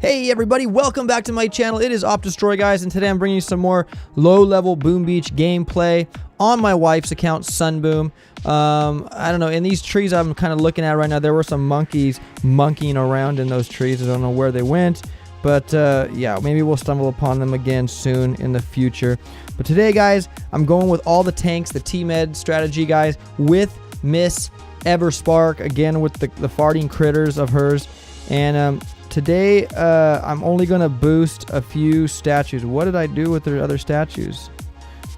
Hey everybody, welcome back to my channel. It is OpDestroy, guys, and today I'm bringing you some more low-level Boom Beach gameplay on my wife's account, Sunboom. I don't know, in these trees I'm kind of looking at right now, there were some monkeys monkeying around in those trees. I don't know where they went, but yeah, maybe we'll stumble upon them again soon in the future. But today, guys, I'm going with all the tanks, the Tmed strategy, guys, with Miss Everspark, again with the farting critters of hers. And today, I'm only going to boost a few statues. What did I do with the other statues?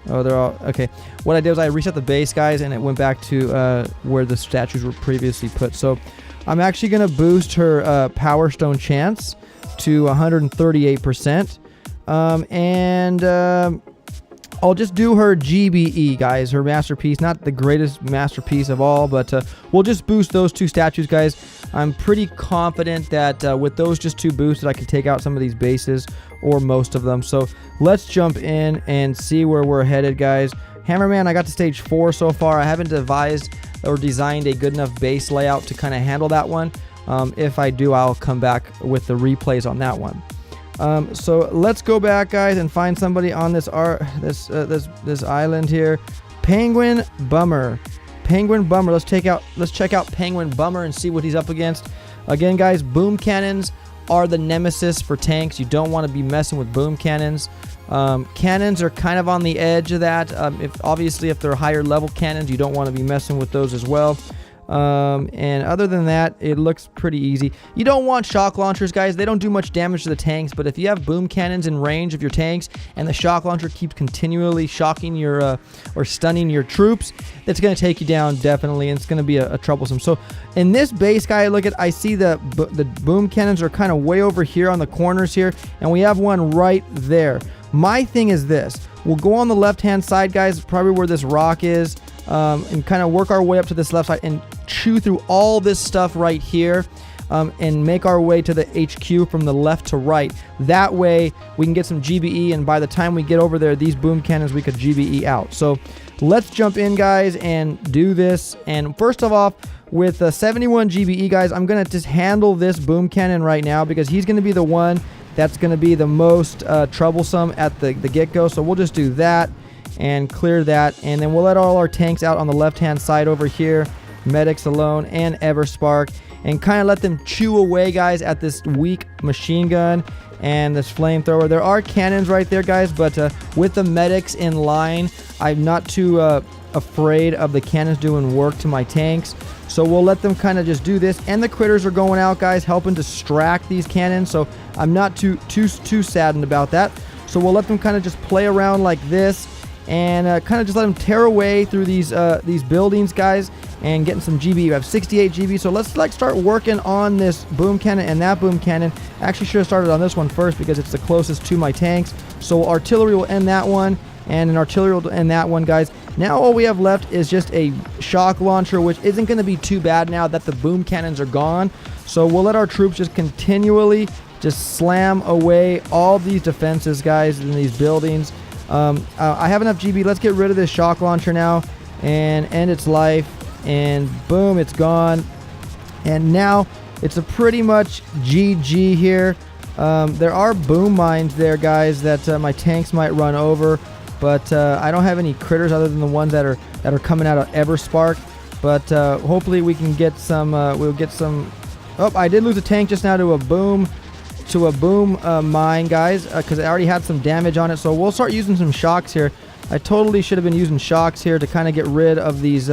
Oh, they're all... Okay. What I did was I reset the base, guys, and it went back to where the statues were previously put. So, I'm actually going to boost her Power Stone chance to 138%. I'll just do her GBE, guys, her masterpiece. Not the greatest masterpiece of all, but we'll just boost those two statues, guys. I'm pretty confident that with those just two boosted, I can take out some of these bases or most of them. So let's jump in and see where we're headed, guys. Hammerman, I got to stage 4 so far. I haven't devised or designed a good enough base layout to kind of handle that one. If I do, I'll come back with the replays on that one. So let's go back, guys, and find somebody on this island here. Penguin Bummer. Penguin Bummer. Let's check out Penguin Bummer and see what he's up against. Again, guys, boom cannons are the nemesis for tanks. You don't want to be messing with boom cannons. Cannons are kind of on the edge of that. If they're higher level cannons, you don't want to be messing with those as well. And other than that, it looks pretty easy. You don't want shock launchers, guys. They don't do much damage to the tanks, but if you have boom cannons in range of your tanks and the shock launcher keeps continually shocking your or stunning your troops, that's going to take you down definitely, and it's going to be a troublesome. So in this base, guy, I see the boom cannons are kind of way over here on the corners here, and we have one right there. My thing is this: we'll go on the left hand side, guys, probably where this rock is, and kind of work our way up to this left side and chew through all this stuff right here, and make our way to the HQ from the left to right. That way we can get some GBE, and by the time we get over there, these boom cannons we could GBE out. So let's jump in, guys, and do this. And first of all, with 71 GBE, guys, I'm gonna just handle this boom cannon right now because he's gonna be the one that's gonna be the most troublesome at the get-go. So we'll just do that and clear that, and then we'll let all our tanks out on the left hand side over here, medics alone and Everspark, and kind of let them chew away, guys, at this weak machine gun and this flamethrower. There are cannons right there, guys, but with the medics in line, I'm not too afraid of the cannons doing work to my tanks. So we'll let them kind of just do this, and the critters are going out, guys, helping distract these cannons. So I'm not too saddened about that. So we'll let them kind of just play around like this, and kind of just let them tear away through these buildings, guys, and getting some GB. You have 68 GB, so let's start working on this boom cannon and that boom cannon. Actually, should have started on this one first because it's the closest to my tanks. So artillery will end that one, and an artillery will end that one, guys. Now all we have left is just a shock launcher, which isn't going to be too bad now that the boom cannons are gone. So we'll let our troops just continually just slam away all these defenses, guys, in these buildings. I have enough GB. Let's get rid of this shock launcher now and end its life. And boom, it's gone. And now it's a pretty much GG here. There are boom mines there, guys, that my tanks might run over, but I don't have any critters other than the ones that are coming out of Everspark. But hopefully we can get some. We'll get some. Oh, I did lose a tank just now to a boom. Mine, guys, because I already had some damage on it. So we'll start using some shocks here. I totally should have been using shocks here to kind of get rid of these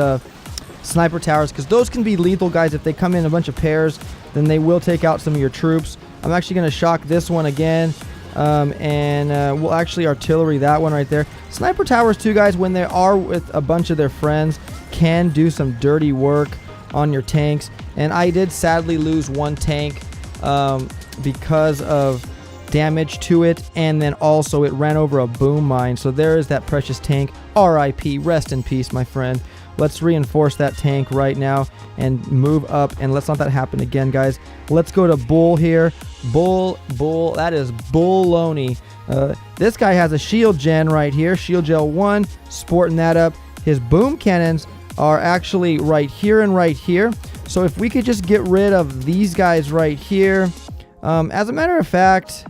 sniper towers, because those can be lethal, guys. If they come in a bunch of pairs, then they will take out some of your troops. I'm actually going to shock this one again, and we'll actually artillery that one right there. Sniper towers too, guys, when they are with a bunch of their friends, can do some dirty work on your tanks. And I did sadly lose one tank because of damage to it, and then also it ran over a boom mine. So there is that precious tank. RIP, rest in peace, my friend. Let's reinforce that tank right now and move up, and let's not that happen again, guys. Let's go to Bull here. Bull, that is Bull-loney. This guy has a shield gen right here, shield gel 1, sporting that up. His boom cannons are actually right here and right here. So if we could just get rid of these guys right here, As a matter of fact,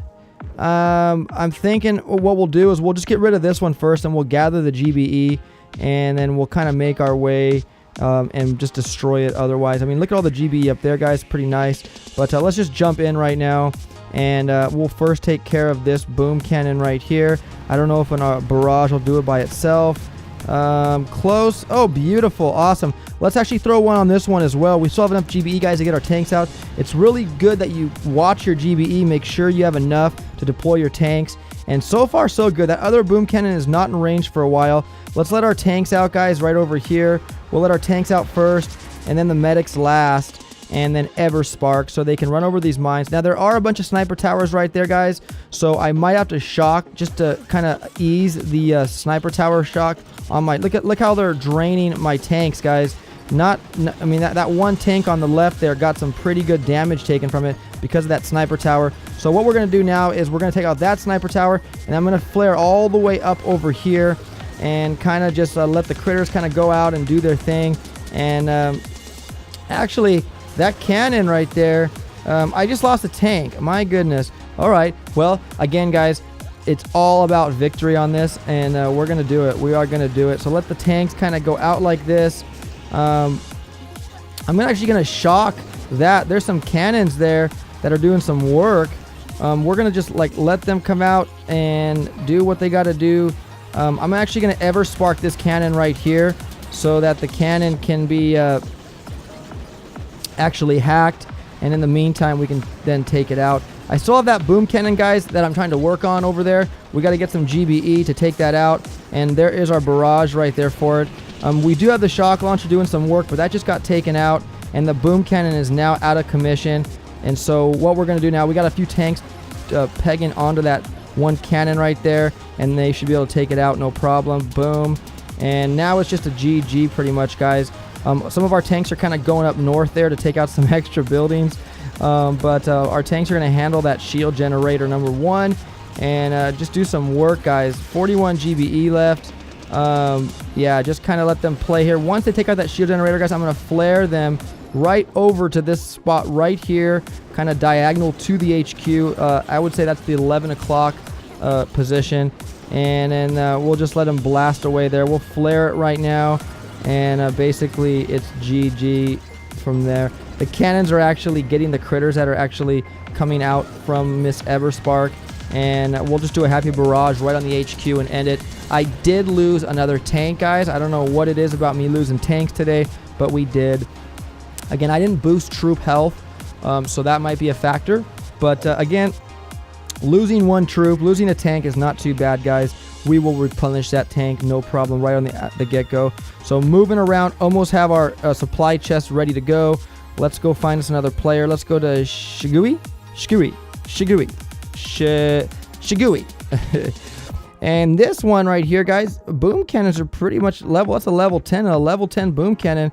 I'm thinking what we'll do is we'll just get rid of this one first, and we'll gather the GBE, and then we'll kind of make our way and just destroy it otherwise. I mean, look at all the GBE up there, guys. Pretty nice. But let's just jump in right now, and we'll first take care of this boom cannon right here. I don't know if a barrage will do it by itself. Close. Oh, beautiful. Awesome. Let's actually throw one on this one as well. We still have enough GBE, guys, to get our tanks out. It's really good that you watch your GBE. Make sure you have enough to deploy your tanks. And so far, so good. That other boom cannon is not in range for a while. Let's let our tanks out, guys, right over here. We'll let our tanks out first, and then the medics last, and then Everspark, so they can run over these mines. Now, there are a bunch of sniper towers right there, guys, so I might have to shock just to kind of ease the sniper tower shock on my... Look how they're draining my tanks, guys. I mean, that one tank on the left there got some pretty good damage taken from it because of that sniper tower. So what we're going to do now is we're going to take out that sniper tower, and I'm going to flare all the way up over here and kind of just let the critters kind of go out and do their thing. And actually, that cannon right there, I just lost a tank. My goodness. All right. Well, again, guys, it's all about victory on this, and we're going to do it. We are going to do it. So let the tanks kind of go out like this. I'm actually going to shock that. There's some cannons there that are doing some work. We're going to just let them come out and do what they got to do. I'm actually going to Everspark this cannon right here so that the cannon can be actually hacked, and in the meantime we can then take it out. I still have that boom cannon, guys, that I'm trying to work on over there. We got to get some GBE to take that out, and there is our barrage right there for it. We do have the shock launcher doing some work, but that just got taken out, and the boom cannon is now out of commission. And so what we're going to do now, we got a few tanks pegging onto that one cannon right there, and they should be able to take it out, no problem. Boom. And now it's just a GG pretty much, guys. Some of our tanks are kind of going up north there to take out some extra buildings, but our tanks are going to handle that shield generator number 1 and just do some work, guys. 41 GBE left. Yeah, just kind of let them play here. Once they take out that shield generator, guys, I'm going to flare them right over to this spot right here, kind of diagonal to the HQ. I would say that's the 11 o'clock position, and then we'll just let them blast away there. We'll flare it right now, and basically it's GG from there. The cannons are actually getting the critters that are actually coming out from Miss Everspark, and we'll just do a happy barrage right on the HQ and end it. I did lose another tank, guys. I don't know what it is about me losing tanks today, but we did. Again, I didn't boost troop health, so that might be a factor. But again, losing one troop, losing a tank is not too bad, guys. We will replenish that tank, no problem, right on the get-go. So moving around, almost have our supply chest ready to go. Let's go find us another player. Let's go to Shigui. And this one right here, guys, boom cannons are pretty much level. That's a level 10 and a level 10 boom cannon.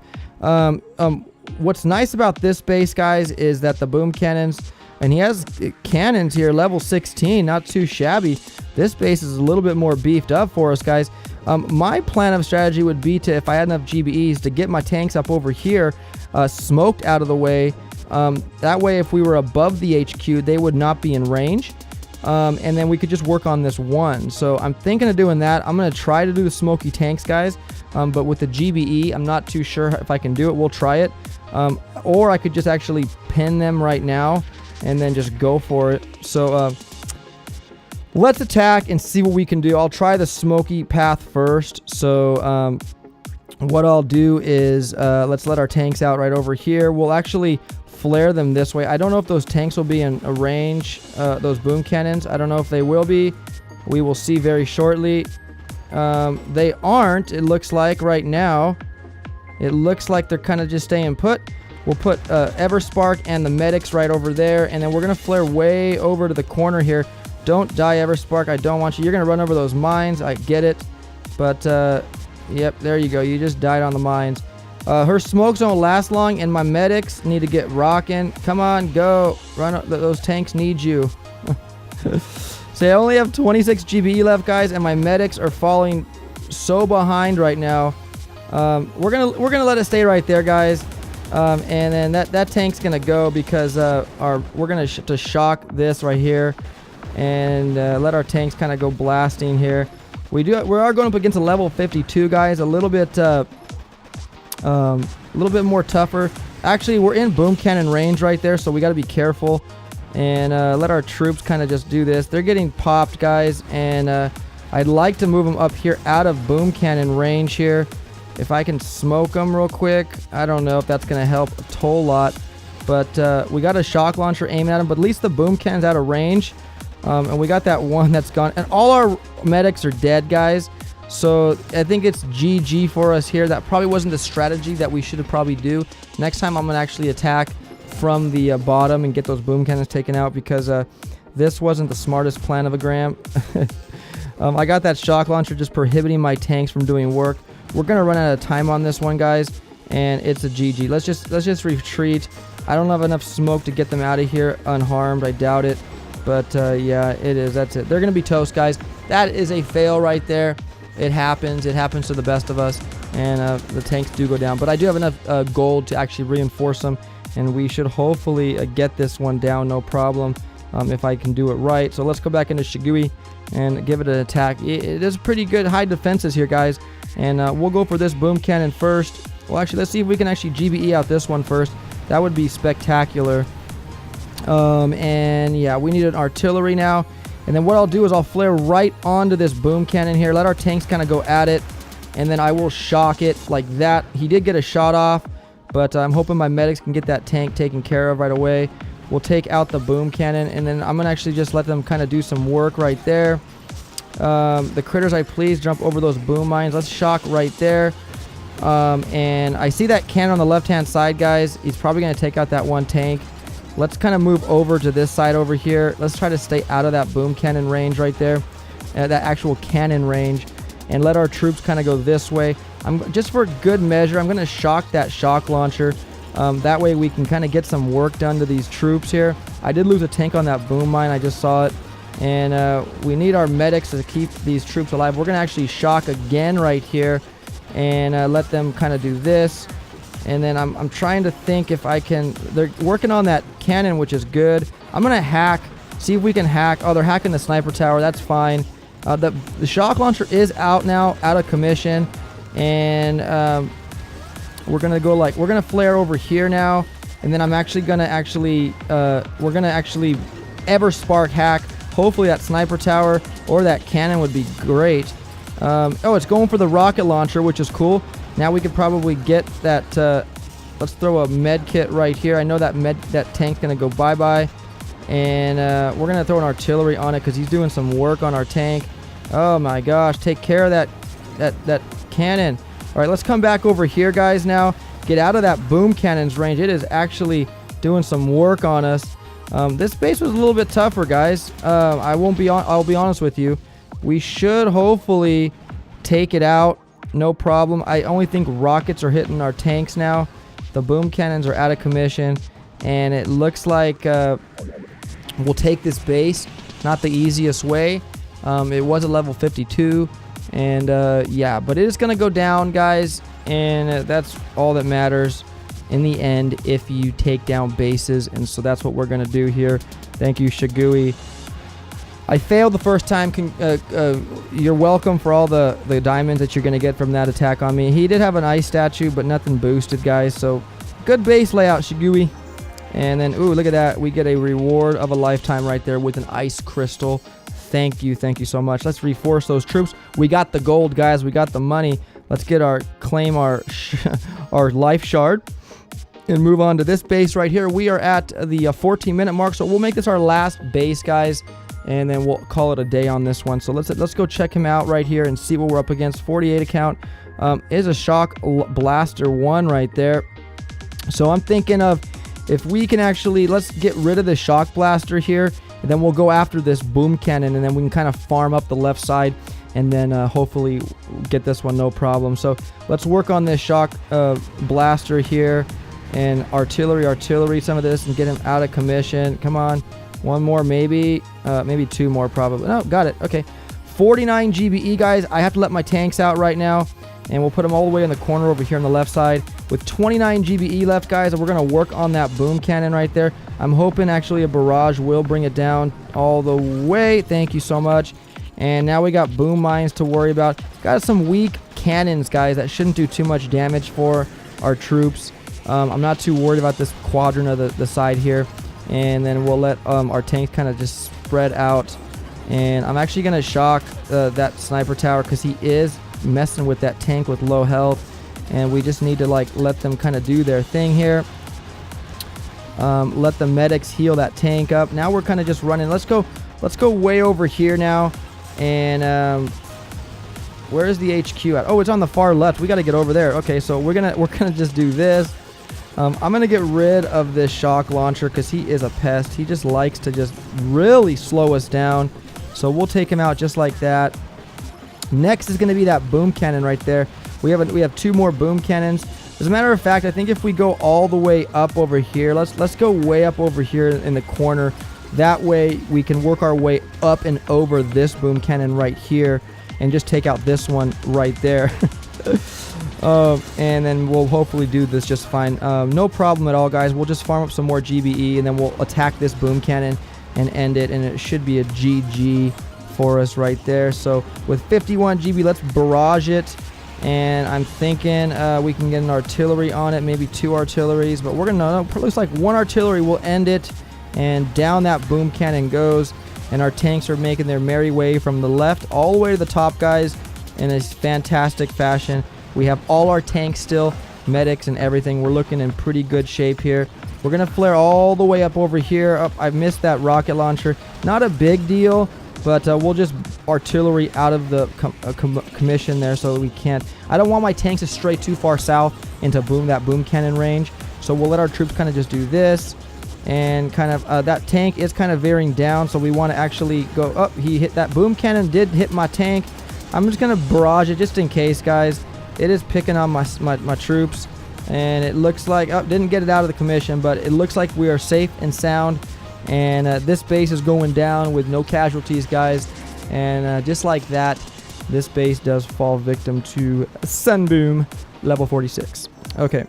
What's nice about this base, guys, is that the boom cannons, and he has cannons here, level 16, not too shabby. This base is a little bit more beefed up for us, guys. My plan of strategy would be to, if I had enough GBEs, to get my tanks up over here, smoked out of the way. That way, if we were above the HQ, they would not be in range. And then we could just work on this one. So I'm thinking of doing that. I'm going to try to do the smoky tanks, guys. But with the GBE, I'm not too sure if I can do it. We'll try it. Or I could just actually pin them right now and then just go for it. So let's attack and see what we can do. I'll try the smoky path first. So what I'll do is let's let our tanks out right over here. We'll actually flare them this way. I don't know if those tanks will be in a range, those boom cannons. I don't know if they will be. We will see very shortly. They aren't, it looks like right now. It looks like they're kind of just staying put. We'll put Everspark and the medics right over there, and then we're going to flare way over to the corner here. Don't die, Everspark. I don't want you. You're going to run over those mines. I get it. But, yep, there you go. You just died on the mines. Her smokes don't last long, and my medics need to get rocking. Come on, go. Run. Those tanks need you. So I only have 26 GBE left, guys, and my medics are falling so behind right now. We're gonna let it stay right there, guys. And then that tank's gonna go because we're gonna to shock this right here, and let our tanks kind of go blasting here. We are going up against a level 52, guys. A little bit more tougher. Actually, we're in boom cannon range right there, so we got to be careful and let our troops kind of just do this. They're getting popped, guys, and I'd like to move them up here out of boom cannon range here. If I can smoke them real quick, I don't know if that's going to help a whole lot, but we got a shock launcher aiming at them, but at least the boom cannon's out of range. And we got that one that's gone, and all our medics are dead, guys. So I think it's GG for us here. That probably wasn't the strategy that we should have probably do. Next time I'm gonna actually attack from the bottom and get those boom cannons taken out, because this wasn't the smartest plan of a gram. I got that shock launcher just prohibiting my tanks from doing work. We're gonna run out of time on this one, guys, and it's a GG. Let's just retreat. I don't have enough smoke to get them out of here unharmed. I doubt it. But yeah, it is. That's it. They're going to be toast, guys. That is a fail right there. It happens. It happens to the best of us. And the tanks do go down. But I do have enough gold to actually reinforce them. And we should hopefully get this one down, no problem, if I can do it right. So let's go back into Shigui and give it an attack. It is pretty good high defenses here, guys. And we'll go for this boom cannon first. Well, actually, let's see if we can actually GBE out this one first. That would be spectacular. And yeah, we need an artillery now. And then what I'll do is I'll flare right onto this boom cannon here. Let our tanks kind of go at it. And then I will shock it like that. He did get a shot off, but I'm hoping my medics can get that tank taken care of right away. We'll take out the boom cannon, and then I'm going to actually just let them kind of do some work right there. The critters, I please jump over those boom mines. Let's shock right there. And I see that cannon on the left-hand side, guys. He's probably going to take out that one tank. Let's kind of move over to this side over here. Let's try to stay out of that boom cannon range right there, that actual cannon range, and let our troops kind of go this way. Just for good measure, I'm going to shock that shock launcher. That way we can kind of get some work done to these troops here. I did lose a tank on that boom mine. I just saw it. And we need our medics to keep these troops alive. We're going to actually shock again right here and let them kind of do this. And then I'm trying to think if I can. They're working on that cannon, which is good. I'm going to hack, see if we can hack. Oh, they're hacking the sniper tower. That's fine. The shock launcher is out now, out of commission. And we're going to go like, we're going to flare over here now. And then I'm actually going to we're going to actually Everspark hack. Hopefully that sniper tower or that cannon would be great. Oh, it's going for the rocket launcher, which is cool. Now we could probably get that. Let's throw a med kit right here. I know that tank's gonna go bye-bye, and we're gonna throw an artillery on it because he's doing some work on our tank. Oh my gosh! Take care of that cannon. All right, let's come back over here, guys. Now get out of that boom cannon's range. It is actually doing some work on us. This base was a little bit tougher, guys. I'll be honest with you. We should hopefully take it out. No problem. I only think rockets are hitting our tanks now. The boom cannons are out of commission, and it looks like we'll take this base. Not the easiest way. It was a level 52, and yeah, but it is going to go down, guys, and that's all that matters in the end if you take down bases. And so that's what we're going to do here. Thank you, Shigui. I failed the first time. You're welcome for all the diamonds that you're going to get from that attack on me. He did have an ice statue, but nothing boosted, guys. So good base layout, Shigui. And then, ooh, look at that. We get a reward of a lifetime right there with an ice crystal. Thank you so much. Let's reinforce those troops. We got the gold, guys. We got the money. Let's get claim our life shard and move on to this base right here. We are at the 14-minute mark, so we'll make this our last base, guys. And then we'll call it a day on this one. So let's go check him out right here and see what we're up against. 48 account is a shock blaster 1 right there. So I'm thinking of if we can actually, let's get rid of the shock blaster here, and then we'll go after this boom cannon, and then we can kind of farm up the left side, and then hopefully get this one no problem. So let's work on this shock blaster here, and artillery some of this, and get him out of commission. Come on. One more, maybe 2 more probably. No, got it. Okay. 49 GBE, guys. I have to let my tanks out right now, and we'll put them all the way in the corner over here on the left side. with 29 GBE left, guys. We're going to work on that boom cannon right there. I'm hoping actually a barrage will bring it down all the way. Thank you so much. And now we got boom mines to worry about. Got some weak cannons, guys, that shouldn't do too much damage for our troops. I'm not too worried about this quadrant of the side here. And then we'll let our tanks kind of just spread out. And I'm actually going to shock that sniper tower because he is messing with that tank with low health. And we just need to like let them kind of do their thing here. Let the medics heal that tank up. Now we're kind of just running. Let's go way over here now. And where is the HQ at? Oh, it's on the far left. We got to get over there. Okay, so we're gonna just do this. I'm gonna get rid of this shock launcher because he is a pest. He just likes to just really slow us down. So we'll take him out just like that. Next is gonna be that boom cannon right there. We have 2 more boom cannons. As a matter of fact, I think if we go all the way up over here, let's go way up over here in the corner. That way we can work our way up and over this boom cannon right here and just take out this one right there. And then we'll hopefully do this just fine. No problem at all, guys. We'll just farm up some more GBE and then we'll attack this boom cannon and end it, and it should be a GG for us right there. So with 51 GB, let's barrage it. And I'm thinking we can get an artillery on it, maybe 2 artilleries, but we're gonna, looks like 1 artillery will end it, and down that boom cannon goes. And our tanks are making their merry way from the left all the way to the top, guys, in a fantastic fashion. We have all our tanks still, medics and everything. We're looking in pretty good shape here. We're gonna flare all the way up over here. Oh, I missed that rocket launcher. Not a big deal, but we'll just artillery out of the commission there so we can't. I don't want my tanks to stray too far south into that boom cannon range. So we'll let our troops kind of just do this. And kind of that tank is kind of veering down, so we want to actually go up. He hit that boom cannon, did hit my tank. I'm just gonna barrage it just in case, guys. It is picking on my troops, and it looks like didn't get it out of the commission, but it looks like we are safe and sound. And this base is going down with no casualties, guys. And just like that, this base does fall victim to Sunboom level 46. Okay.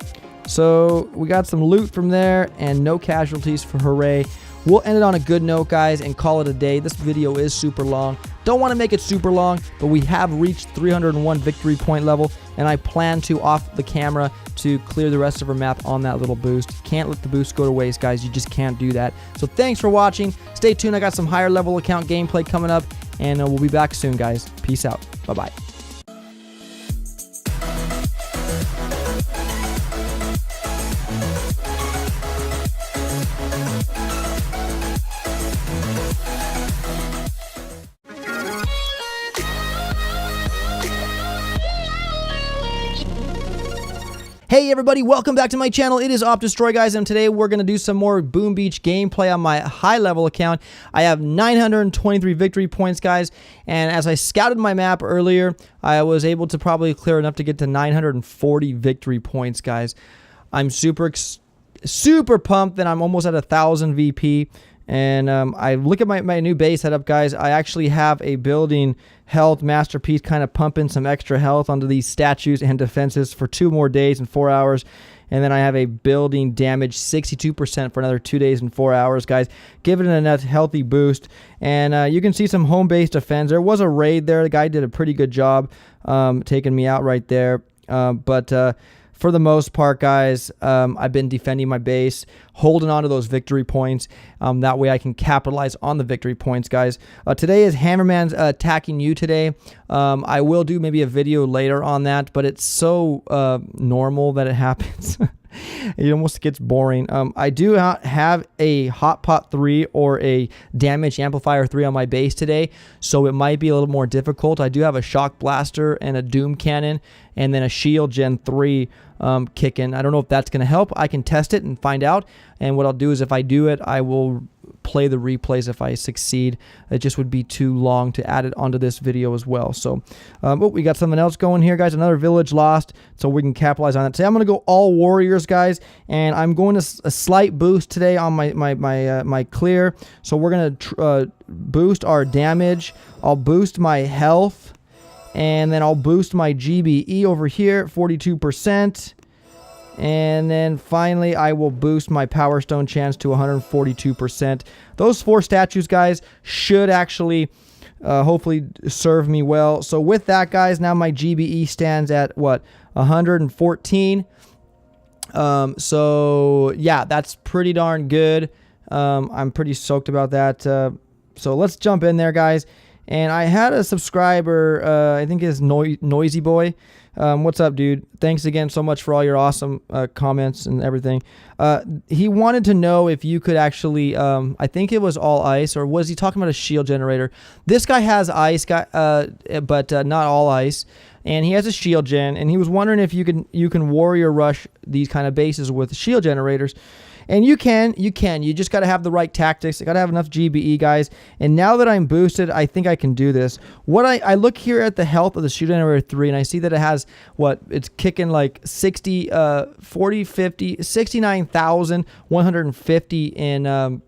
So we got some loot from there and no casualties for hooray. We'll end it on a good note, guys, and call it a day. This video is super long. Don't want to make it super long, but we have reached 301 victory point level, and I plan to off the camera to clear the rest of our map on that little boost. Can't let the boost go to waste, guys. You just can't do that. So thanks for watching. Stay tuned. I got some higher level account gameplay coming up, and we'll be back soon, guys. Peace out. Bye-bye. Hey everybody, welcome back to my channel. It is OpDestroy, guys, and today we're going to do some more Boom Beach gameplay on my high level account. I have 923 victory points, guys, and as I scouted my map earlier, I was able to probably clear enough to get to 940 victory points, guys. I'm super pumped that I'm almost at 1,000 VP. And I look at my new base setup, guys. I actually have a building health masterpiece kind of pumping some extra health onto these statues and defenses for 2 more days and 4 hours. And then I have a building damage 62% for another 2 days and 4 hours, guys. Giving it a nice healthy boost. And you can see some home base defense. There was a raid there. The guy did a pretty good job taking me out right there. For the most part, guys, I've been defending my base, holding on to those victory points. That way I can capitalize on the victory points, guys. Today is Hammerman's attacking you today. I will do maybe a video later on that, but it's so normal that it happens. It almost gets boring. I do have a Hot Pot 3 or a Damage Amplifier 3 on my base today, so it might be a little more difficult. I do have a Shock Blaster and a Doom Cannon, and then a Shield Gen 3 kicking. I don't know if that's going to help. I can test it and find out, and what I'll do is if I do it, I will play the replays if I succeed. It just would be too long to add it onto this video as well. So we got something else going here, guys. Another village lost, so we can capitalize on it. Today I'm going to go all warriors, guys, and I'm going to a slight boost today on my clear. So we're going to boost our damage. I'll boost my health, and then I'll boost my GBE over here, 42%. And then finally, I will boost my Power Stone chance to 142%. Those 4 statues, guys, should actually hopefully serve me well. So with that, guys, now my GBE stands at what, 114. So yeah, that's pretty darn good. I'm pretty stoked about that. So let's jump in there, guys. And I had a subscriber, I think his Noisy Boy. What's up, dude? Thanks again so much for all your awesome comments and everything. He wanted to know if you could actually, I think it was all ice, or was he talking about a shield generator? This guy has ice, but not all ice. And he has a shield gen, and he was wondering if you can warrior rush these kind of bases with shield generators. And you can. You just got to have the right tactics. You got to have enough GBE, guys. And now that I'm boosted, I think I can do this. What I look here at the health of the shield generator 3, and I see that it has what, it's kicking like 60, 40, 50, 69,150 in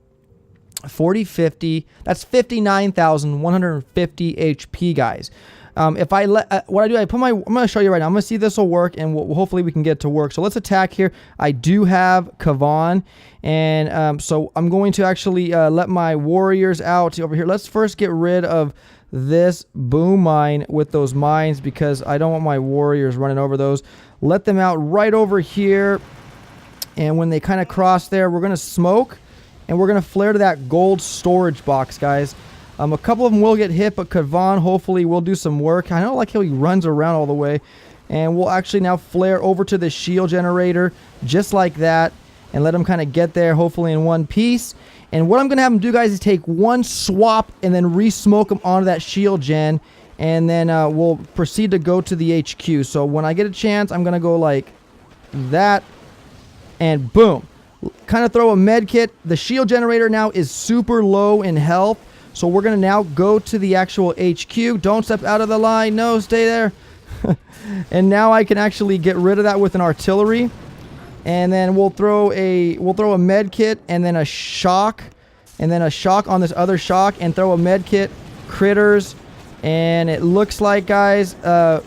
40, 50. That's 59,150 HP, guys. If I let, what I do, I'm going to show you right now. I'm going to see if this will work, and hopefully we can get it to work. So let's attack here. I do have Kavan, and so I'm going to actually let my warriors out over here. Let's first get rid of this boom mine with those mines, because I don't want my warriors running over those. Let them out right over here, and when they kind of cross there, we're going to smoke, and we're going to flare to that gold storage box, guys. A couple of them will get hit, but Kavan hopefully will do some work. I don't like how he runs around all the way. And we'll actually now flare over to the shield generator just like that, and let him kind of get there, hopefully in one piece. And what I'm going to have him do, guys, is take one swap and then re-smoke him onto that shield gen. And then we'll proceed to go to the HQ. So when I get a chance, I'm going to go like that. And boom. Kind of throw a med kit. The shield generator now is super low in health. So we're going to now go to the actual HQ. Don't step out of the line. No, stay there. And now I can actually get rid of that with an artillery. And then we'll throw a med kit, and then a shock, and then a shock on this other shock, and throw a med kit, critters. And it looks like, guys,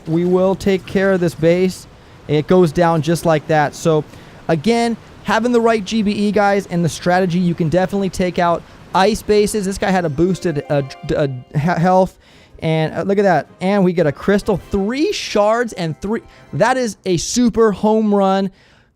we will take care of this base. It goes down just like that. So again, having the right GBE, guys, and the strategy, you can definitely take out ice bases. This guy had a boosted health, and look at that. And we get a crystal, 3 shards, and 3. That is a super home run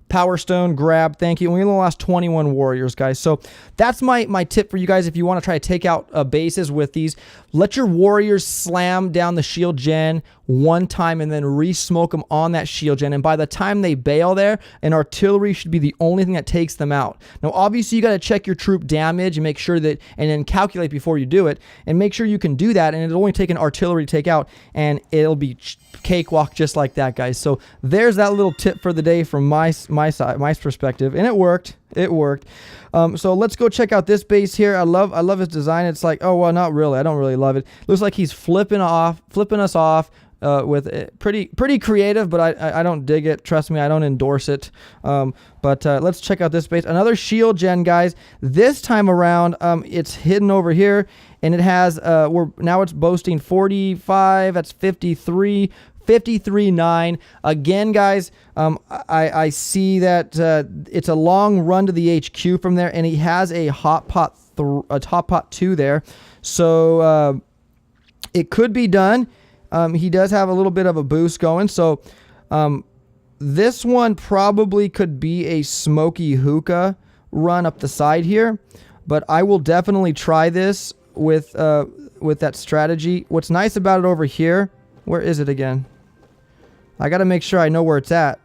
Power Stone grab. Thank you. And we only lost 21 warriors, guys. So that's my tip for you guys. If you want to try to take out bases with these, let your warriors slam down the shield gen one time and then re-smoke them on that shield gen. And by the time they bail there, an artillery should be the only thing that takes them out. Now, obviously, you got to check your troop damage and make sure that, and then calculate before you do it, and make sure you can do that. And it'll only take an artillery to take out, and it'll be cakewalk just like that, guys. So there's that little tip for the day from my side, my perspective, and it worked. It worked. So let's go check out this base here. I love his design. It's like, oh well, not really. I don't really love it. Looks like he's flipping us off with it. Pretty creative, but I don't dig it. Trust me, I don't endorse it. But let's check out this base. Another shield gen, guys. This time around, it's hidden over here, and it has now it's boasting 45. That's 53. 53.9. Again, guys, I see that it's a long run to the HQ from there, and he has a top pot 2 there, so it could be done. He does have a little bit of a boost going, so this one probably could be a smoky hookah run up the side here, but I will definitely try this with that strategy. What's nice about it over here, where is it again? I got to make sure I know where it's at.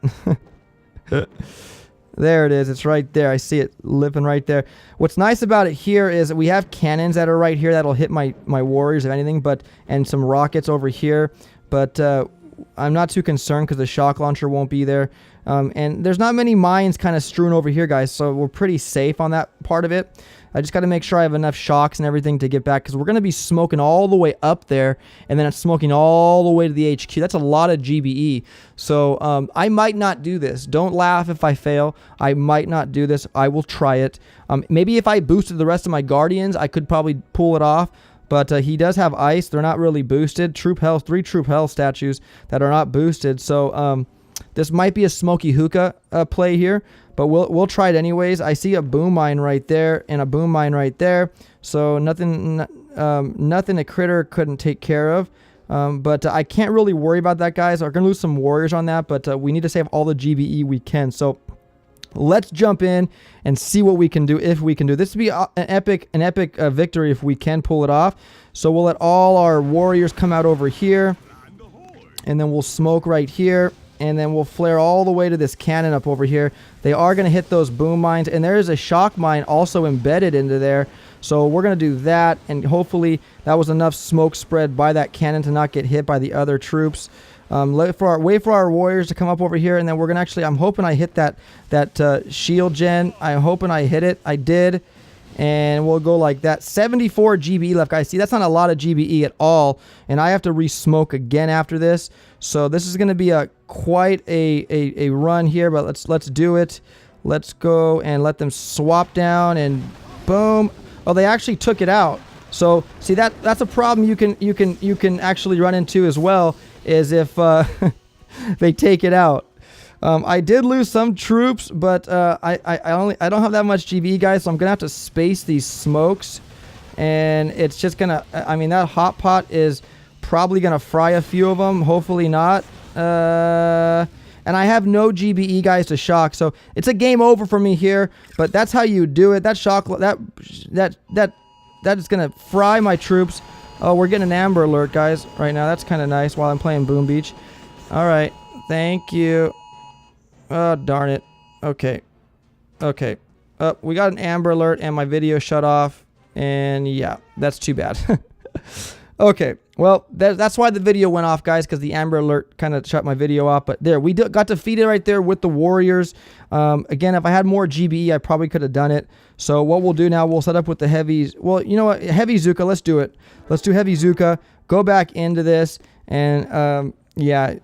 There it is. It's right there. I see it living right there. What's nice about it here is that we have cannons that are right here that'll hit my warriors, if anything, and some rockets over here. But I'm not too concerned because the shock launcher won't be there. And there's not many mines kind of strewn over here, guys, so we're pretty safe on that part of it. I just got to make sure I have enough shocks and everything to get back, because we're going to be smoking all the way up there, and then it's smoking all the way to the HQ. That's a lot of GBE. So I might not do this. Don't laugh if I fail. I might not do this. I will try it. Maybe if I boosted the rest of my Guardians, I could probably pull it off. But he does have ice. They're not really boosted. 3 troop health statues that are not boosted. So This might be a smoky hookah play here, but we'll try it anyways. I see a boom mine right there and a boom mine right there, so nothing a critter couldn't take care of. But I can't really worry about that, guys. We're gonna lose some warriors on that, but we need to save all the GBE we can. So let's jump in and see what we can do, if we can do. This would be an epic victory if we can pull it off. So we'll let all our warriors come out over here, and then we'll smoke right here, and then we'll flare all the way to this cannon up over here. They are going to hit those boom mines, and there is a shock mine also embedded into there. So we're going to do that, and hopefully that was enough smoke spread by that cannon to not get hit by the other troops. Wait for our warriors to come up over here, and then we're going to actually, I'm hoping I hit that shield gen. I'm hoping I hit it. I did. And we'll go like that. 74 GBE left, guys. See, that's not a lot of GBE at all. And I have to re-smoke again after this. So this is going to be quite a run here, but let's do it. Let's go and let them swap down, and boom. Oh, they actually took it out. So see, that's a problem you can actually run into as well, is if they take it out. I did lose some troops, but I don't have that much GBE, guys, so I'm gonna have to space these smokes, and it's just gonna, I mean, that hot pot is probably gonna fry a few of them. Hopefully not. And I have no GBE, guys, to shock, so it's a game over for me here. But that's how you do it. That shock, that is gonna fry my troops. Oh, we're getting an Amber Alert, guys, right now. That's kind of nice while I'm playing Boom Beach. All right, thank you. Oh, darn it. Okay. Okay. We got an Amber Alert and my video shut off. And yeah, that's too bad. Okay. Well, that's why the video went off, guys, because the Amber Alert kind of shut my video off. But there, we got defeated right there with the warriors. Again, if I had more GBE, I probably could have done it. So what we'll do now, we'll set up with the heavies. Well, you know what? Heavy Zooka. Let's do it. Let's do heavy Zooka. Go back into this. And yeah,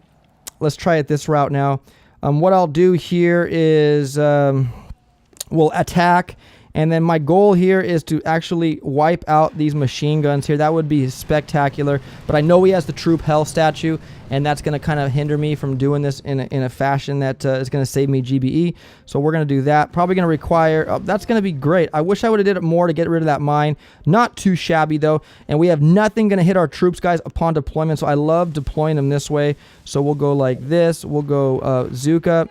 let's try it this route now. What I'll do here is we'll attack, and then my goal here is to actually wipe out these machine guns here. That would be spectacular, but I know he has the troop health statue, and that's going to kind of hinder me from doing this in a fashion that is going to save me GBE. So we're going to do that. Probably going to require, that's going to be great. I wish I would have did it more to get rid of that mine. Not too shabby though, and we have nothing going to hit our troops, guys, upon deployment. So I love deploying them this way. So we'll go like this. We'll go Zooka,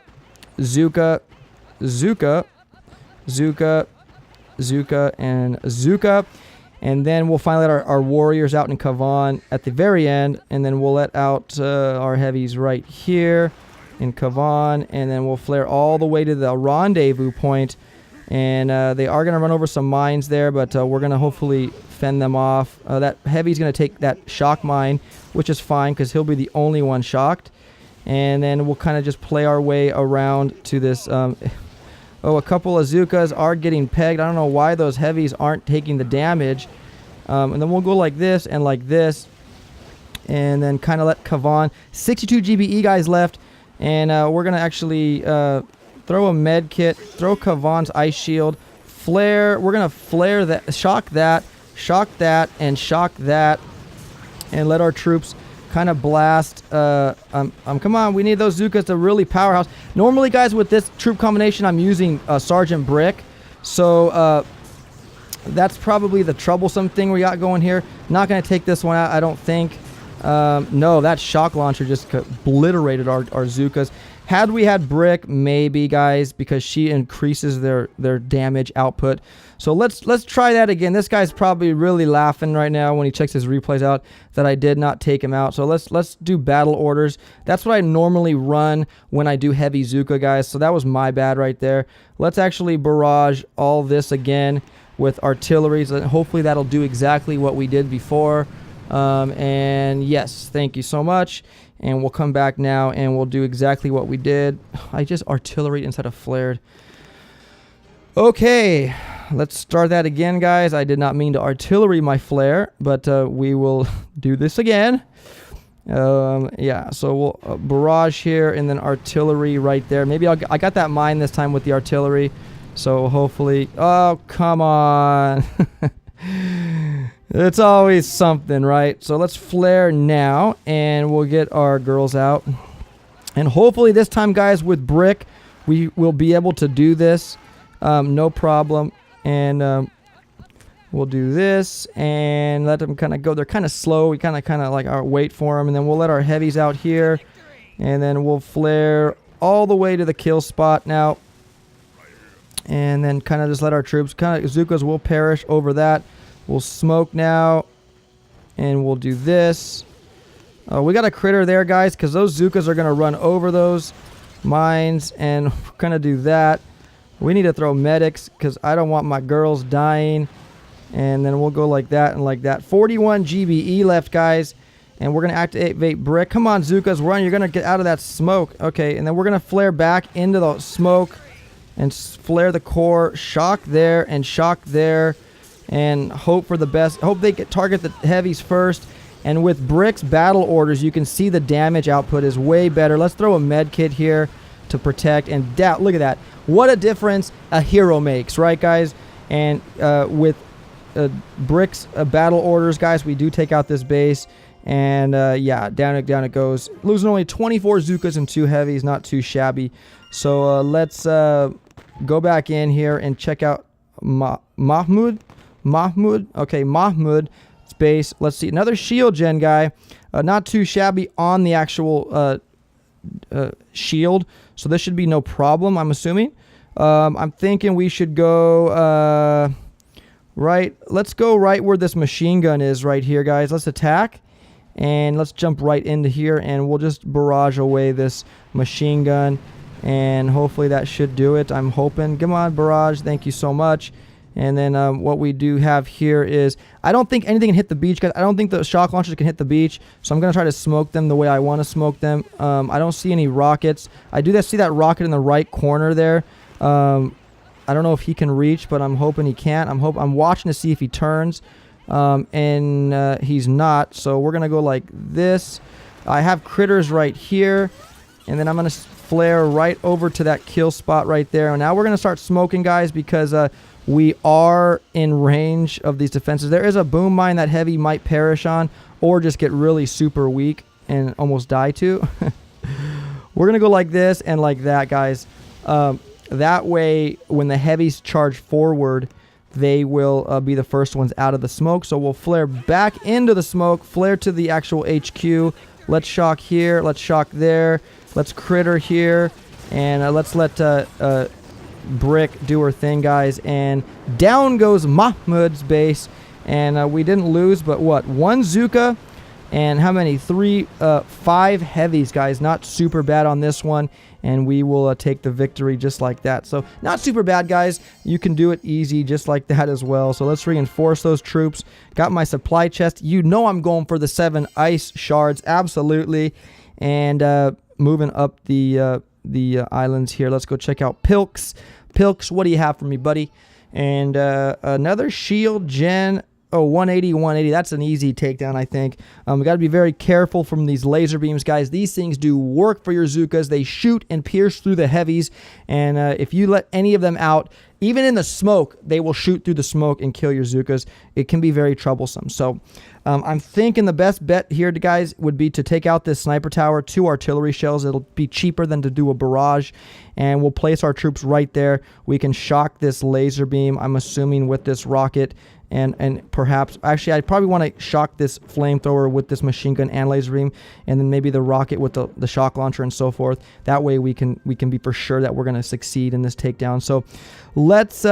Zooka, Zooka, Zooka, Zooka, and Zooka. And then we'll finally let our warriors out in Kavan at the very end. And then we'll let out our heavies right here in Kavan. And then we'll flare all the way to the rendezvous point. And they are going to run over some mines there, but we're going to hopefully fend them off. That heavy's going to take that shock mine, which is fine because he'll be the only one shocked. And then we'll kind of just play our way around to this... Oh, a couple of Zookas are getting pegged. I don't know why those heavies aren't taking the damage. And then we'll go like this and like this. And then kind of let Kavan. 62 GBE guys left. And we're going to actually throw a med kit. Throw Kavan's ice shield. Flare. We're going to flare that. Shock that. Shock that. And shock that. And let our troops... kind of blast. Come on, we need those Zookas to really powerhouse. Normally, guys, with this troop combination, I'm using Sergeant Brick. So that's probably the troublesome thing we got going here. Not going to take this one out, I don't think. No, that shock launcher just obliterated our Zookas. Had we had Brick, maybe, guys, because she increases their damage output. So let's try that again. This guy's probably really laughing right now when he checks his replays out that I did not take him out. So let's do battle orders. That's what I normally run when I do heavy Zooka, guys. So that was my bad right there. Let's actually barrage all this again with artillery. So hopefully that'll do exactly what we did before. And yes, thank you so much. And we'll come back now and we'll do exactly what we did. I just artillery instead of flared. Okay, let's start that again, guys. I did not mean to artillery my flare, but we will do this again. Yeah, so we'll barrage here and then artillery right there. Maybe I got that mine this time with the artillery. So hopefully... Oh, come on. It's always something, right? So let's flare now, and we'll get our girls out. And hopefully this time, guys, with brick, we will be able to do this. No problem. And we'll do this and let them kind of go. They're kind of slow. We kind of like wait for them. And then we'll let our heavies out here. And then we'll flare all the way to the kill spot now. And then kind of just let our troops, Zookas will perish over that. We'll smoke now. And we'll do this. We got a critter there, guys, because those Zookas are going to run over those mines. And we're going to do that. We need to throw medics because I don't want my girls dying. And then we'll go like that and like that. 41 GBE left, guys. And we're going to activate brick. Come on, Zookas, run. You're going to get out of that smoke. Okay, and then we're going to flare back into the smoke and flare the core. Shock there and shock there. And hope for the best. Hope they target the heavies first. And with Brick's battle orders, you can see the damage output is way better. Let's throw a med kit here to protect. And look at that. What a difference a hero makes, right, guys? And with Brick's battle orders, guys, we do take out this base. And yeah, down it goes. Losing only 24 Zookas and 2 heavies, not too shabby. So let's go back in here and check out Mahmoud. Okay, Mahmoud. Base. Let's see, another shield gen guy, not too shabby on the actual shield, so this should be no problem, I'm assuming. I'm thinking we should go right. Let's go right where this machine gun is right here, guys. Let's attack and let's jump right into here and we'll just barrage away this machine gun and hopefully that should do it. I'm hoping. Come on, barrage. Thank you so much. And then what we do have here is, I don't think anything can hit the beach, guys. I don't think the shock launchers can hit the beach. So I'm going to try to smoke them the way I want to smoke them. I don't see any rockets. I do see that rocket in the right corner there. I don't know if he can reach, but I'm hoping he can't. I'm watching to see if he turns. And he's not. So we're going to go like this. I have critters right here. And then I'm going to flare right over to that kill spot right there. And now we're going to start smoking, guys, because we are in range of these defenses. There is a boom mine that heavy might perish on or just get really super weak and almost die to. We're going to go like this and like that, guys. That way, when the heavies charge forward, they will be the first ones out of the smoke. So we'll flare back into the smoke, flare to the actual HQ. Let's shock here. Let's shock there. Let's critter here. And let's let Brick do her thing, guys. And down goes Mahmoud's base. And we didn't lose, but what? 1 Zooka and how many? 5 heavies, guys. Not super bad on this one. And we will take the victory just like that. So not super bad, guys. You can do it easy just like that as well. So let's reinforce those troops. Got my supply chest. You know I'm going for the 7 ice shards. Absolutely. And moving up the islands here. Let's go check out Pilks. Pilks, what do you have for me, buddy? And another shield gen. Oh, 180. That's an easy takedown, I think. We got to be very careful from these laser beams, guys. These things do work for your Zookas. They shoot and pierce through the heavies. And if you let any of them out, even in the smoke, they will shoot through the smoke and kill your Zookas. It can be very troublesome. So I'm thinking the best bet here, guys, would be to take out this sniper tower, 2 artillery shells. It'll be cheaper than to do a barrage. And we'll place our troops right there. We can shock this laser beam, I'm assuming, with this rocket. And perhaps, actually, I probably want to shock this flamethrower with this machine gun and laser beam, and then maybe the rocket with the shock launcher and so forth. That way we can be for sure that we're going to succeed in this takedown. So let's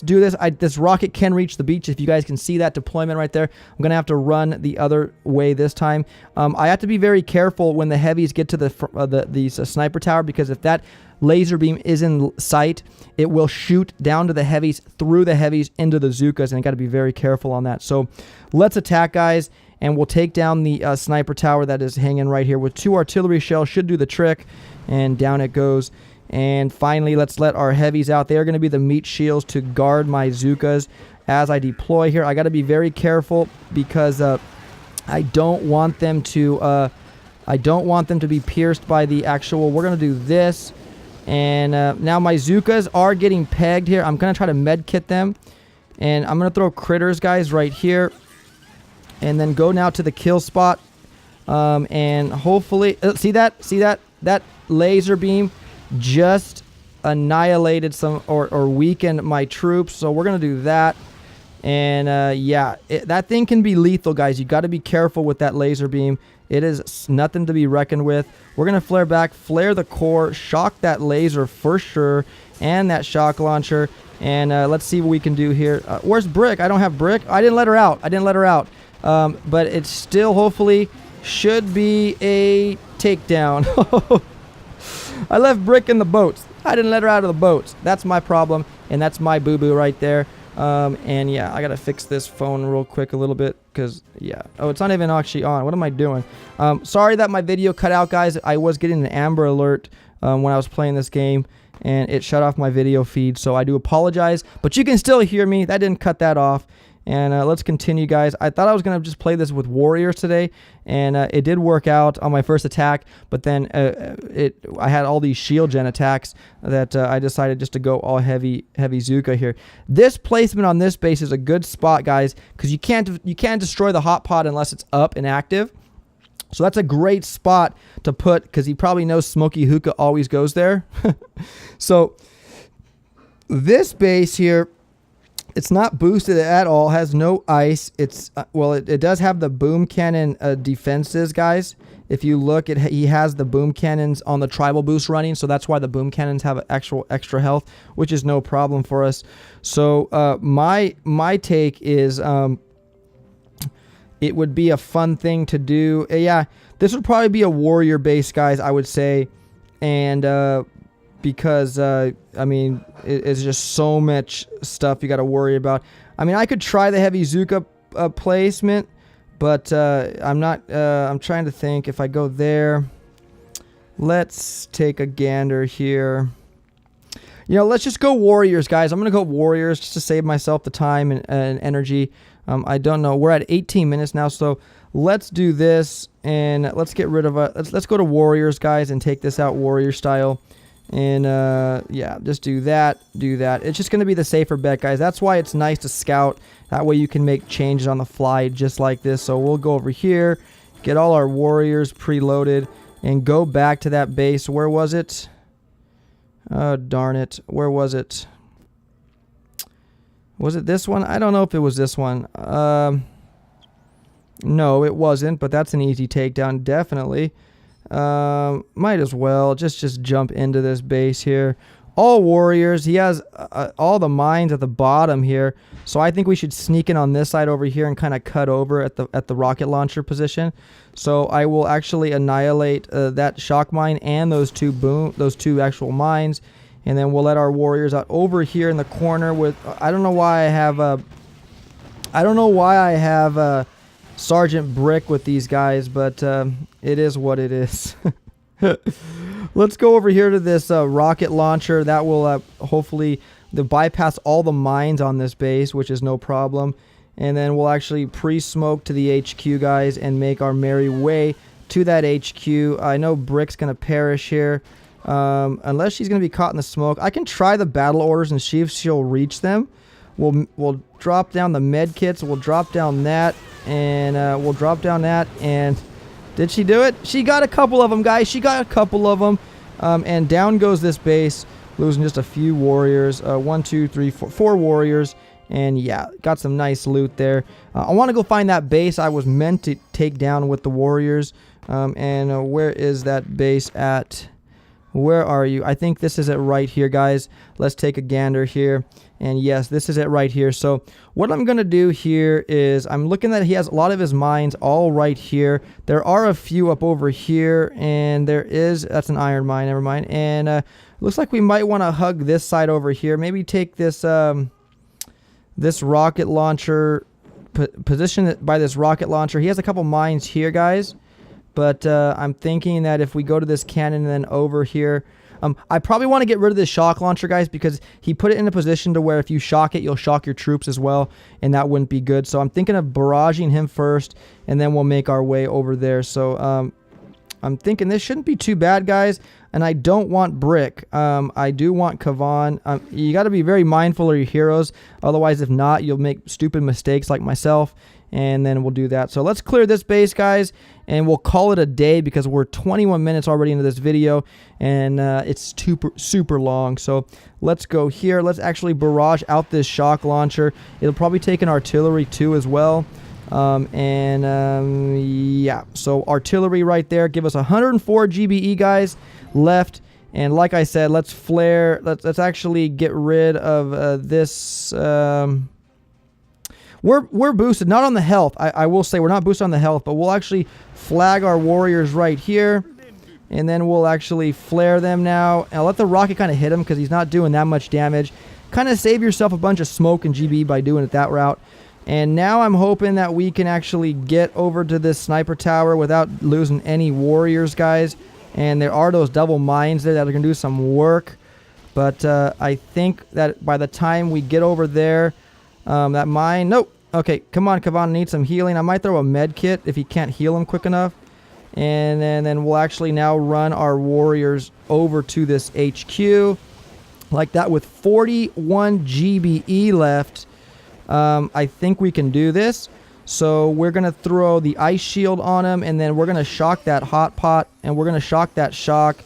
do this. This rocket can reach the beach. If you guys can see that deployment right there, I'm going to have to run the other way this time. I have to be very careful when the heavies get to these sniper tower, because if that laser beam is in sight, it will shoot down to the heavies, through the heavies into the Zookas, and got to be very careful on that. So let's attack, guys, and we'll take down the sniper tower that is hanging right here with 2 artillery shells. Should do the trick, and down it goes. And finally, let's let our heavies out. They are going to be the meat shields to guard my Zookas as I deploy here. I got to be very careful because I don't want them to be pierced by the actual. We're going to do this. And now my Zookas are getting pegged here. I'm going to try to med kit them. And I'm going to throw critters, guys, right here. And then go now to the kill spot. And hopefully, see that? that laser beam just annihilated some or weakened my troops, so we're gonna do that. And yeah, that thing can be lethal, guys. You got to be careful with that laser beam. It is nothing to be reckoned with. We're gonna flare back, flare the core, shock that laser for sure, and that shock launcher. And let's see what we can do here. Where's Brick? I don't have Brick. I didn't let her out. But it still hopefully should be a takedown. I left Brick in the boats. I didn't let her out of the boats. That's my problem, and that's my boo-boo right there. And yeah, I gotta fix this phone real quick a little bit, because yeah. Oh, it's not even actually on. What am I doing? Sorry that my video cut out, guys. I was getting an Amber Alert when I was playing this game, and it shut off my video feed, so I do apologize. But you can still hear me. That didn't cut that off. And let's continue, guys. I thought I was going to just play this with warriors today, and it did work out on my first attack, but then I had all these shield gen attacks that I decided just to go all heavy Zooka here. This placement on this base is a good spot, guys, because you can't destroy the hot pot unless it's up and active. So that's a great spot to put, because he probably knows Smoky Hookah always goes there. So this base here, it's not boosted at all, has no ice. It's well, it does have the boom cannon defenses, guys. If you look, he has the boom cannons on the tribal boost running, so that's why the boom cannons have actual extra health, which is no problem for us. So my take is it would be a fun thing to do. Yeah, this would probably be a warrior base, guys, I would say, and because I mean, it's just so much stuff you got to worry about. I mean, I could try the heavy Zooka placement, but I'm not. I'm trying to think if I go there. Let's take a gander here. You know, let's just go warriors, guys. I'm gonna go warriors just to save myself the time and energy. I don't know. We're at 18 minutes now, so let's do this and let's get rid of let's go to warriors, guys, and take this out warrior style. And yeah, just do that. It's just going to be the safer bet, guys. That's why it's nice to scout. That way you can make changes on the fly just like this. So we'll go over here, get all our warriors preloaded, and go back to that base. Where was it? Oh, darn it. Where was it? Was it this one? I don't know if it was this one. No, it wasn't, but that's an easy takedown, definitely. Might as well just jump into this base here. All warriors. He has all the mines at the bottom here, so I think we should sneak in on this side over here and kind of cut over at the rocket launcher position. So I will actually annihilate that shock mine and those two actual mines, and then we'll let our warriors out over here in the corner with I don't know why I have Sergeant Brick with these guys, but it is what it is. Let's go over here to this rocket launcher. That will hopefully bypass all the mines on this base, which is no problem. And then we'll actually pre-smoke to the HQ, guys, and make our merry way to that HQ. I know Brick's going to perish here, unless she's going to be caught in the smoke. I can try the battle orders and see if she'll reach them. We'll drop down the med kits. We'll drop down that, and we'll drop down that. And did she do it? She got a couple of them, guys. She got a couple of them. And down goes this base, losing just a few warriors. 1, 2, 3, 4 warriors. And yeah, got some nice loot there. I want to go find that base I was meant to take down with the warriors. And where is that base at? Where are you? I think this is it right here, guys. Let's take a gander here. And yes, this is it right here. So what I'm going to do here is I'm looking that he has a lot of his mines all right here. There are a few up over here, and that's an iron mine, never mind. And looks like we might want to hug this side over here. Maybe take this this rocket launcher, position it by this rocket launcher. He has a couple mines here, guys. But I'm thinking that if we go to this cannon and then over here, I probably want to get rid of this shock launcher, guys, because he put it in a position to where if you shock it, you'll shock your troops as well, and that wouldn't be good. So I'm thinking of barraging him first, and then we'll make our way over there. So I'm thinking this shouldn't be too bad, guys, and I don't want Brick. I do want Kavan. You got to be very mindful of your heroes, otherwise, if not, you'll make stupid mistakes like myself. and then we'll do that. So let's clear this base, guys, and we'll call it a day because we're 21 minutes already into this video, and it's super long. So let's go here. Let's actually barrage out this shock launcher. It'll probably take an artillery too as well. Yeah, so artillery right there. Give us 104 GBE, guys, left. And like I said, let's flare. Let's actually get rid of this. We're boosted, not on the health. I will say we're not boosted on the health, but we'll actually flag our warriors right here, and then we'll actually flare them now. And I'll let the rocket kind of hit him because he's not doing that much damage. Kind of save yourself a bunch of smoke and GB by doing it that route. And now I'm hoping that we can actually get over to this sniper tower without losing any warriors, guys. And there are those double mines there that are going to do some work. But I think that by the time we get over there, that mine... Nope. Okay, come on, Kavan, need some healing. I might throw a med kit if he can't heal him quick enough. And then we'll actually now run our warriors over to this HQ. Like that with 41 GBE left. I think we can do this. So we're going to throw the ice shield on him, and then we're going to shock that hot pot, and we're going to shock that shock.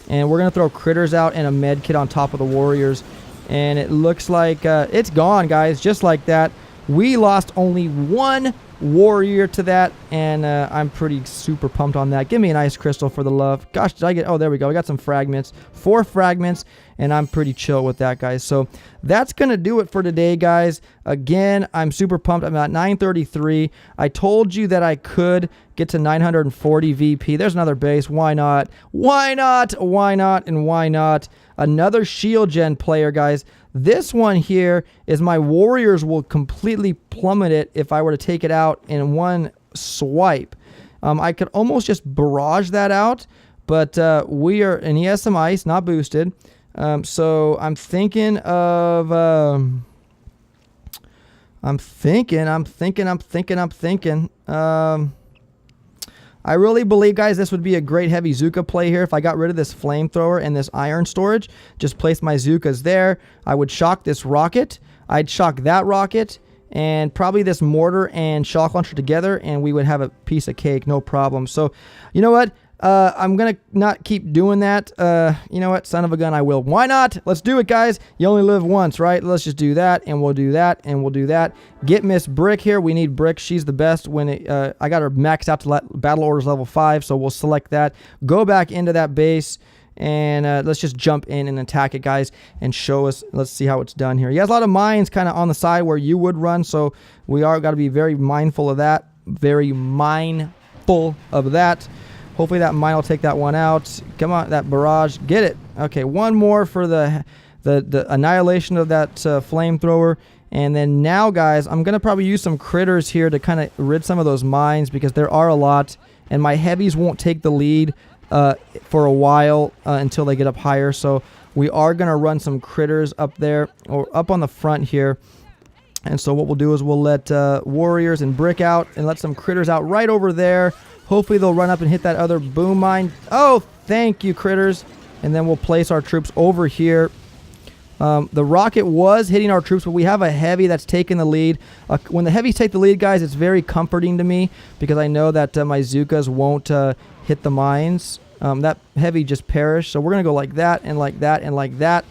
And we're going to throw critters out and a med kit on top of the warriors. And it looks like it's gone, guys, just like that. We lost only one warrior to that, and I'm pretty super pumped on that. Give me an ice crystal for the love. Gosh, did I get... Oh, there we go. We got some fragments. 4 fragments, and I'm pretty chill with that, guys. So that's going to do it for today, guys. Again, I'm super pumped. I'm at 933. I told you that I could get to 940 VP. There's another base. Why not? Why not? Why not? And why not? Another shield gen player, guys. This one here is my warriors will completely plummet it if I were to take it out in one swipe. I could almost just barrage that out, but we are, and he has some ice, not boosted. So I'm thinking of, I'm thinking. I really believe, guys, this would be a great heavy Zooka play here if I got rid of this flamethrower and this iron storage. Just place my Zookas there. I would shock this rocket. I'd shock that rocket and probably this mortar and shock launcher together, and we would have a piece of cake, no problem. So, you know what? I'm going to not keep doing that. You know what? Son of a gun, I will. Why not? Let's do it, guys. You only live once, right? Let's just do that, and we'll do that, and we'll do that. Get Miss Brick here. We need Brick. She's the best. When I got her maxed out to Battle Orders level 5, so we'll select that. Go back into that base, and let's just jump in and attack it, guys, and show us. Let's see how it's done here. He has a lot of mines kind of on the side where you would run, so we are got to be very mindful of that. Very mindful of that. Hopefully that mine will take that one out. Come on, that barrage. Get it. Okay, one more for the annihilation of that flamethrower. And then now, guys, I'm going to probably use some critters here to kind of rid some of those mines because there are a lot. And my heavies won't take the lead for a while until they get up higher. So we are going to run some critters up there or up on the front here. And so what we'll do is we'll let warriors and brick out and let some critters out right over there. Hopefully they'll run up and hit that other boom mine. Oh, thank you, critters. And then we'll place our troops over here. The rocket was hitting our troops, but we have a heavy that's taking the lead. When the heavies take the lead, guys, it's very comforting to me because I know that my Zookas won't hit the mines. That heavy just perished. So we're going to go like that and like that and like that.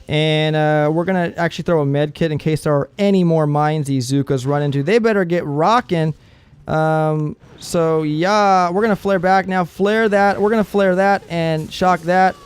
And we're going to actually throw a med kit in case there are any more mines these Zookas run into. They better get rocking. So yeah, we're gonna flare back now. Flare that. We're gonna flare that and shock that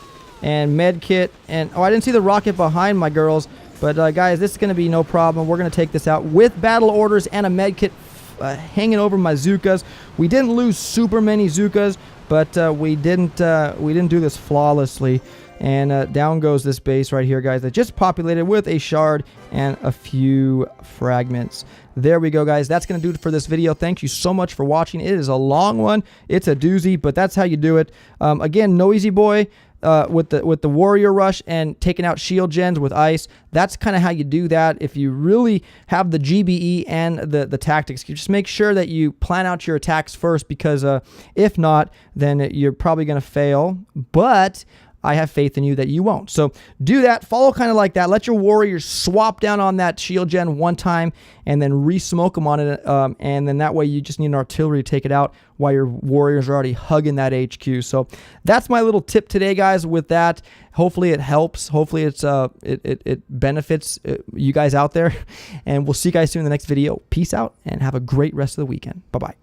and med kit. And oh, I didn't see the rocket behind my girls, but guys, this is gonna be no problem. We're gonna take this out with battle orders and a med kit hanging over my Zookas. We didn't lose super many Zookas, but we didn't do this flawlessly. And down goes this base right here, guys, that just populated with a shard and a few fragments. There we go, guys. That's going to do it for this video. Thank you so much for watching. It is a long one. It's a doozy, but that's how you do it. Again, Noisy Boy with the Warrior Rush and taking out shield gens with ice. That's kind of how you do that. If you really have the GBE and the tactics, you just make sure that you plan out your attacks first because if not, then you're probably going to fail. But I have faith in you that you won't. So do that. Follow kind of like that. Let your warriors swap down on that shield gen one time and then re-smoke them on it. And then that way you just need an artillery to take it out while your warriors are already hugging that HQ. So that's my little tip today, guys, with that. Hopefully it helps. Hopefully it benefits you guys out there. And we'll see you guys soon in the next video. Peace out and have a great rest of the weekend. Bye-bye.